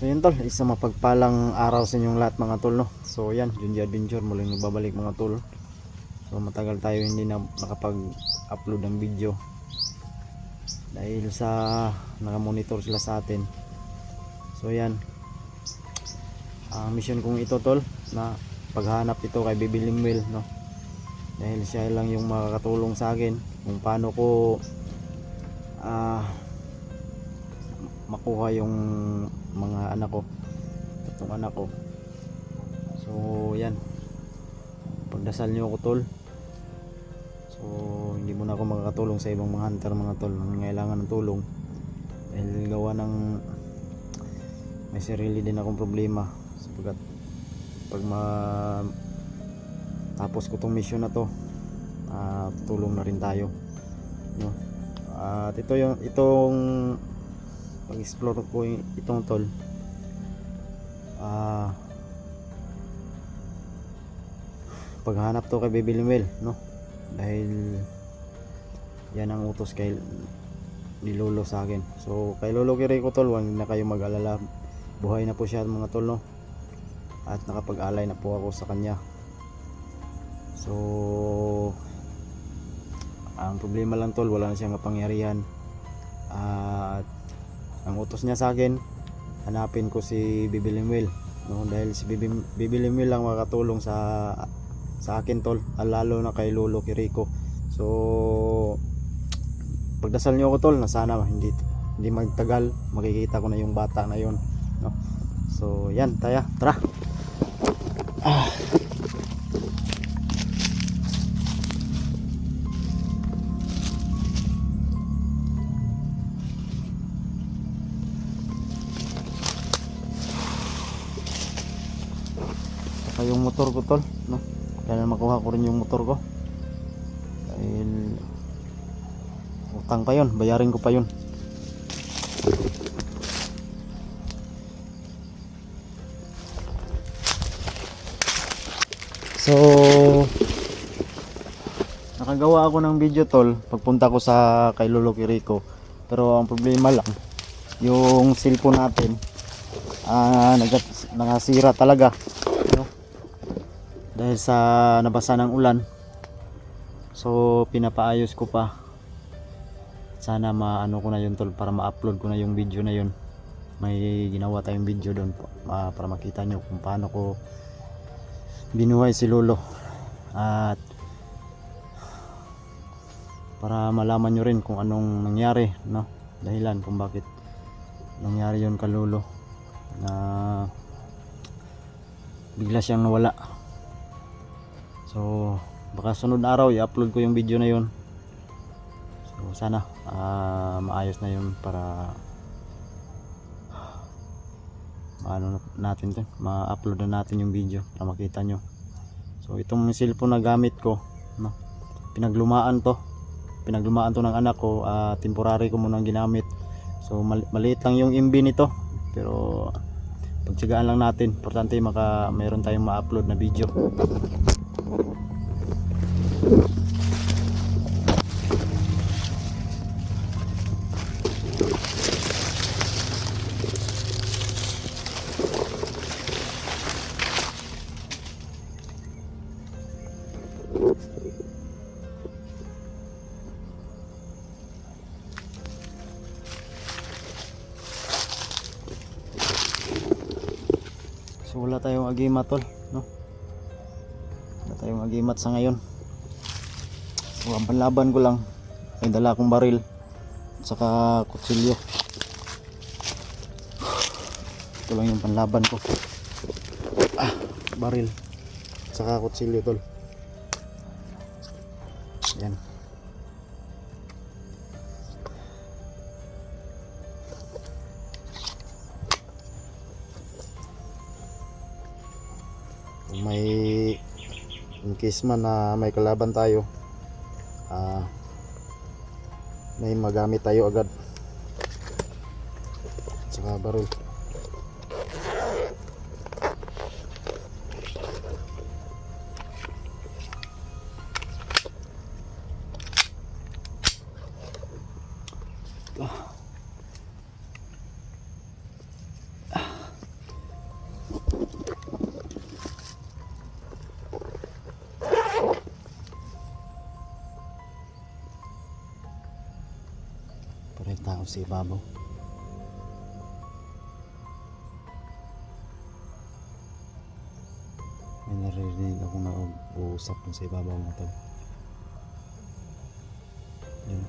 So yun tol, isang mapagpalang araw sa inyong lahat mga tol, no? So yan, Junji Adventure muling nagbabalik mga tol. So matagal tayo hindi na nakapag-upload ng video dahil sa nakamonitor sila sa atin. So yan, ang mission kong ito tol, na paghanap ito kay Baby Lemuel, no? Dahil siya lang yung makakatulong sa akin kung paano ko makuha yung mga anak ko, tatlong anak ko. So yan, pagdasal nyo ako tol. So hindi muna ako makakatulong sa ibang mga hunter mga tol na nangailangan ng tulong, dahil gawa ng may sarili din akong problema, sapagkat pag tapos ko tong mission na to, tutulong na rin tayo, no? At itong pag-explore ko itong tol, paghanap to kay Baby Lemuel, no? Dahil yan ang utos kay ni Lolo sa akin. So kay Lolo Kiriko tol, huwag na kayo mag-alala, buhay na po siya mga tol, no? At nakapag-alay na po ako sa kanya. So ang problema lang tol, wala na siyang kapangyarihan. At ang utos niya sa akin, hanapin ko si Baby Lemuel, no? Dahil si Baby Lemuel lang makatulong sa akin tol, lalo na kay Lolo Kiriko. So pagdasal niyo ako tol, na sana hindi magtagal makikita ko na yung bata na yon, no? So yan, tara. Yung motor ko tol, no? Kaya makuha ko rin yung motor ko, dahil utang pa yun, bayarin ko pa yun. So nakagawa ako ng video tol pagpunta ko sa kay Lolo Kiriko, pero ang problema lang, yung cellphone natin nakasira talaga, no? Dahil sa nabasa ng ulan. So pinapaayos ko pa, sana maano ko na yun tol, para ma-upload ko na yung video na yun. May ginawa tayong video doon para makita nyo kung paano ko binuhay si Lolo, at para malaman nyo rin kung anong nangyari, no? Dahilan kung bakit nangyari yun kay Lolo, na bigla siyang nawala. So baka sunod na araw i-upload ko yung video na yun. So sana maayos na yun, para ma-upload na natin yung video para makita nyo. So itong cellphone na gamit ko, no? Pinaglumaan to ng anak ko, temporary ko munang ginamit. So maliit lang yung MB nito, pero pagtiyagaan lang natin, importante mayroon tayong ma-upload na video. So wala tayong agimat tol, no? Wala tayong agimat sa ngayon. So ang panlaban ko lang, May dala akong baril at saka kutsilyo. Ito lang yung panlaban ko. Baril at saka kutsilyo tol. Yan. Kung may in case man na may kalaban tayo, may magamit tayo agad. Saka baril. Parang tao sa ibabaw. May naririnig ako na uusap sa ibabaw na to. Yun.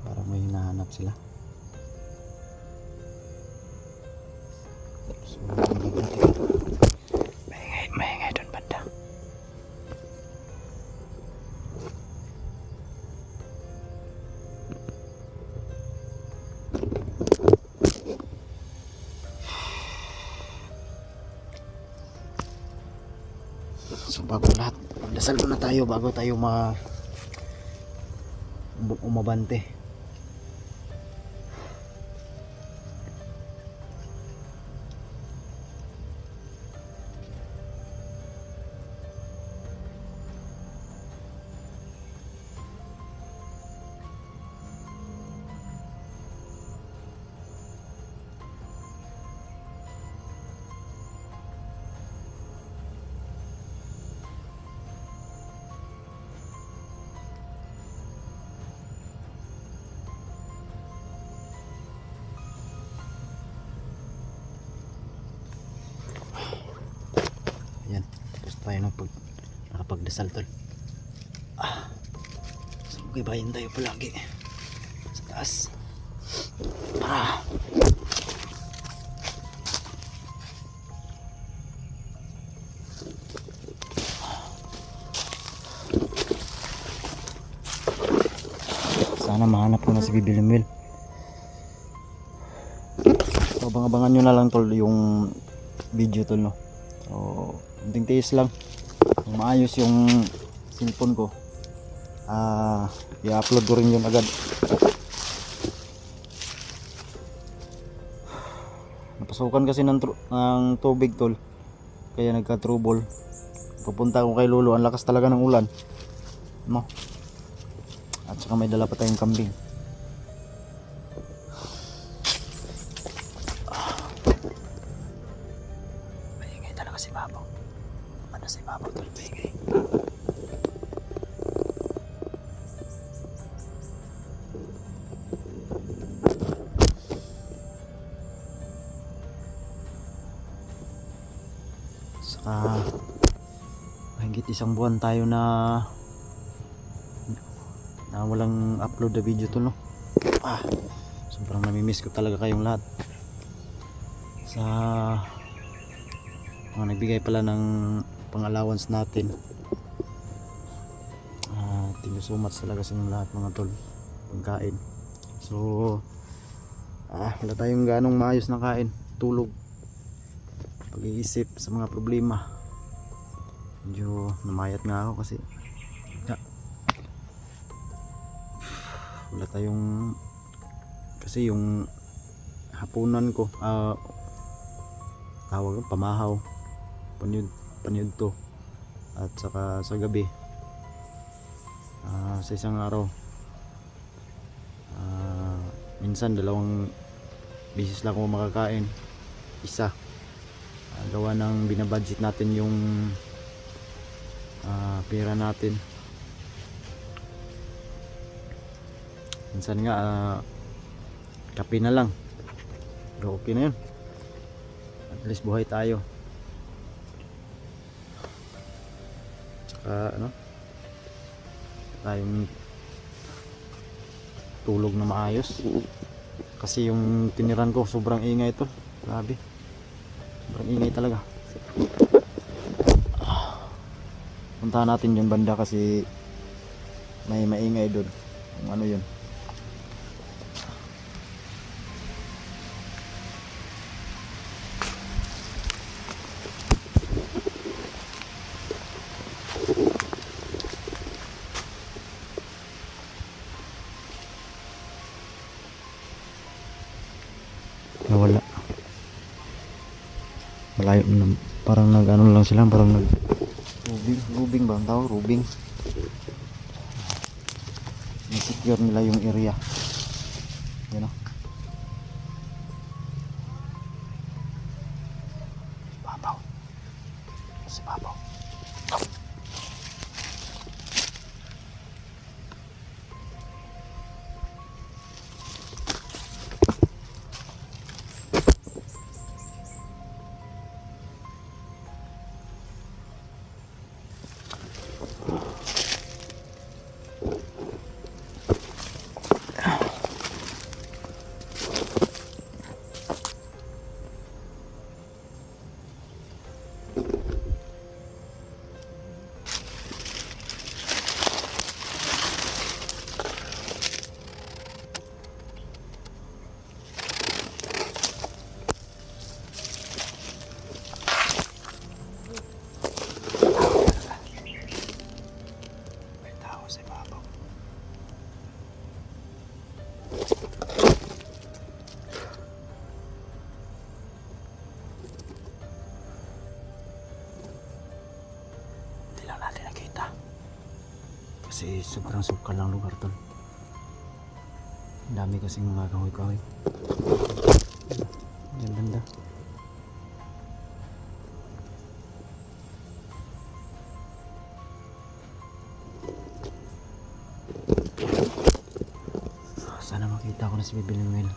Parang may hinahanap sila. So, maingay doon banda. So bago lahat, dasal muna tayo bago tayo umabante. Yan, tapos tayo nakapagdasal tol. So bayan tayo palagi sa taas para sana mahanap ko na si Bibilimil. So abangan nyo na lang tol yung video tol no. So kunting tiis lang. Kung maayos yung cellphone ko, i-upload ko rin yun agad. Napasukan kasi ng tubig tol, kaya nagka-trouble. Pupunta ako kay Lolo, ang lakas talaga ng ulan no? At saka may dala pa tayong kambing. Maingay talaga si Babaw. Ano si Babaw tol, maingay. Saka mahigit isang buwan tayo na walang upload na video to no. Sobrang namimiss ko talaga kayong lahat sa mga nagbigay pala ng pang-allowance natin. Thank you so much talaga sa inyong lahat mga tol, pagkain. So wala tayong ganong maayos na kain, tulog, pag-iisip sa mga problema. Medyo namayat nga ako kasi wala tayong, kasi yung hapunan ko tawag pamahaw, panyud to, at saka sa gabi sa isang araw minsan 2 beses lang ako makakain, isa gawa ng binabudget natin yung pera natin. Minsan nga kape na lang, pero okay na yun, at least buhay tayo. Tsaka tayong tulog na maayos. Kasi yung tiniran ko sobrang ingay ito. Grabe. Sobrang ingay talaga. Puntahan natin yung banda kasi may maingay doon. Ano yun? Nawala. Malayo na. Parang nag ano lang sila. Parang nag rubing ba ang tawag? Rubing. Secure nila yung area. Yan o. Babaw. Si babaw. Kasi sobrang sukal lang lugar tol. Ang dami kasing mga kahoy-kahoy. Yan banda. Sana makita ko na si Bibi Limuel.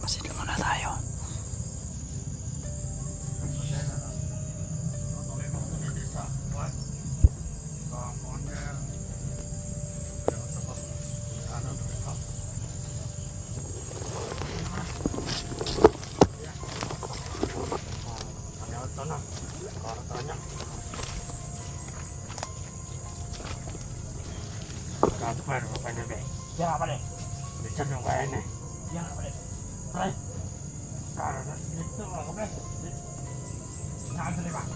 Masid muna tayo. Jangan apa deh, bisa dong kayaknya. Jangan apa deh, play. Karena itu nggak boleh. Jangan terlibat.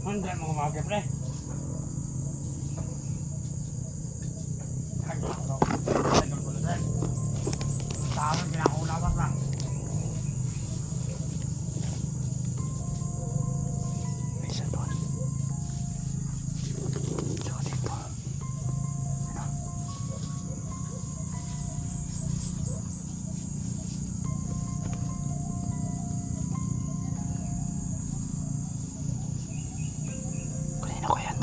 Mana mau ngomong play? Kan kalau kita boleh deh. Taruh di aku lawan bang. Bisa tuh.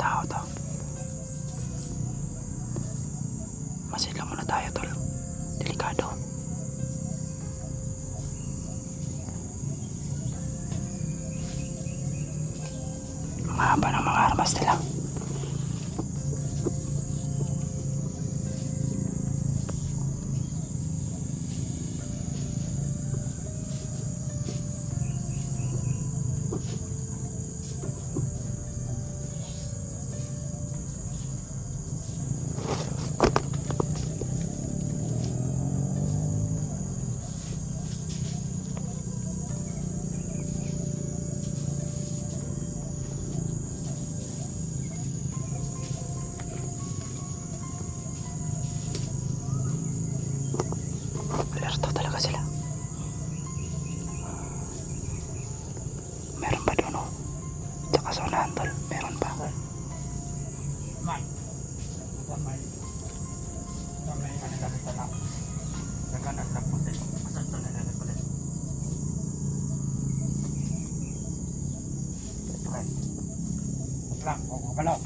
Tao to. Masidla muna tayo tol. Delikado. Mahaba ng mga armas nila. Alerto talaga sila. Meron pa doon, oh. Tsaka sa unahan, tol. Meron pa. Man. Damay managagit na lang. Naghanap lang po sila. Asal to na nagagit. Okay. Lang, kukukalaw.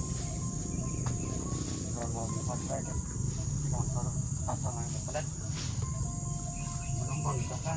Pag-pag. Lang, asa nga yung kapalit. Walang bangsa ka.